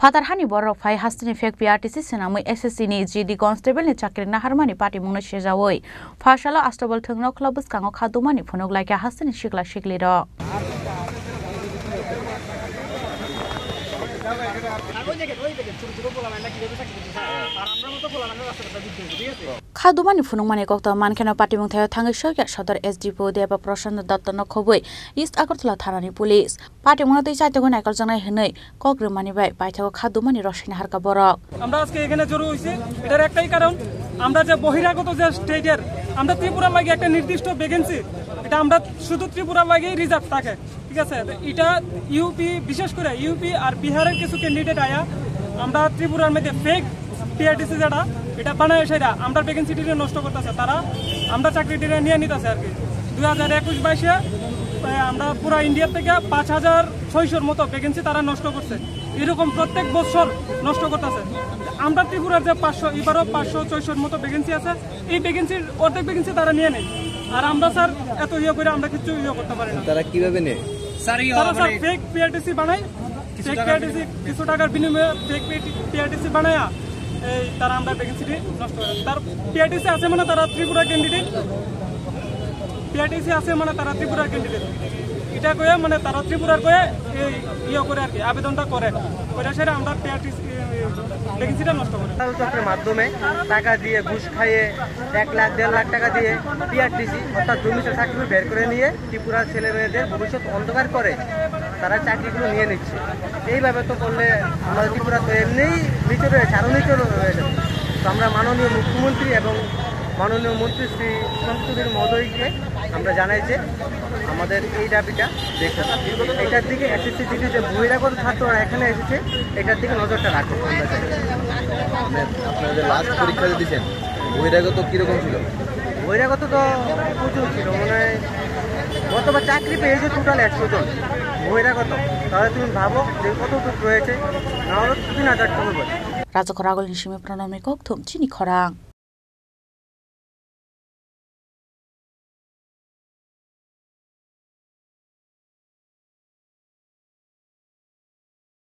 Fatarhani borok phai hastini fake PRTC senamui SSC ni GD constable ni chakri naharmani party mungno shejawoi phashala astobal thungno klabus kango khadumani phunok laika hastini shikla shikli ro Khadumani phunungmani kokta mankena party mungthaya thangai shokya sodar SDPO deba Prashant Datta no khoboi East Agartala thanani police party mungno tei chaite go naikal jangai hinai kogrumani bai paithao khadumani rosina harka borok আমরা আজকে এখানে জড়ো হইছি এটার একটাই কারণ আমরা যে বহিরাগত যে স্টেটের আমরা ত্রিপুরা লাগি একটা নির্দিষ্ট ভ্যাকেন্সি এটা আমরা শুধু ত্রিপুরা লাগি রিজার্ভ থাকে ঠিক আছে এটা ইউপি বিশেষ করে ইউপি আর বিহারের কিছু ক্যান্ডিডেট আয়া আমরা ত্রিপুরার মধ্যে ফেক পিআরটিসি যেটা এটা বানায় সেটা আমরা ভ্যাকেন্সিটিকে নষ্ট করতেছে তারা আমরা চাকরিটিকে নিয়ে নিতেছে আর কি 2021-22 আমরা পুরো ইন্ডিয়া থেকে 5600 মতো ভ্যাকেন্সি তারা নষ্ট করছে এরকম প্রত্যেক বছর নষ্ট করতেছে আমরা ত্রিপুরার যে 500 এবারও 500-600 মতো ভ্যাকেন্সি আছে এই ভ্যাকেন্সির অর্ধেক ভ্যাকেন্সি তারা নিয়ে নেয় আর আমরা স্যার এত করে আমরা কিছু করতে পারি না তারা কিভাবে নেয় তারা স্যার ফেক পিআরটিসি বানায় ফেক পিআরটিসি কিছু টাকার বিনিময়ে ফেক পিআরটিসি বানায় এই তারা আমরা ভ্যাকেন্সিটি নষ্ট করে তার পিআরটিসি আছে মানে তারা ত্রিপুরা ক্যান্ডিডেট পিআরটিসি আছে মানে তারা ত্রিপুরা ক্যান্ডিডেট এটা কয়ে মানে তারা ত্রিপুরার কয়ে এই করে আর কি আবেদনটা করে ওইটা সেটা আমরা পিআরটিসি ভ্যাকেন্সিটা নষ্ট করে চক্রের মাধ্যমে টাকা দিয়ে ঘুষ খাইয়ে 1 লাখ 1.5 লাখ টাকা দিয়ে পিআরটিসি অর্থাৎ জমিতে চাকরি বের করে নিয়ে ত্রিপুরার ছেলে মেয়েদের ভবিষ্যৎ অন্ধকার করে তারা চাকরিগুলো নিয়ে নিচ্ছে এইভাবে তো করলে আমাদের ত্রিপুরা তো এমনিই নিচে রয়েছে আরও নিচে রয়ে যাবে তো আমরা মাননীয় মুখ্যমন্ত্রী এবং মাননীয় মন্ত্রী শ্রী সংসদের মহোদয়কে আমরা জানাই যে আমাদের এই দাবিটা দেখতে এটার দিকে এসএসসি জিডি যে বহিরাগত ছাত্ররা এখানে এসেছে এটার দিকে নজরটা রাখুন আমরা চাই আপনারা যে লাস্ট পরীক্ষা দিয়েছেন বহিরাগত কীরকম ছিল বহিরাগত তো প্রচুর ছিল মানে গতবার চাকরি পেয়েছে টোটাল 100 জন বহিরাগত তাহলে তুমি ভাবো যে কতটুকু রয়েছে না হলে 3000 টাকা Raja Koragol Nishimi Pranami Koktum Chini Korang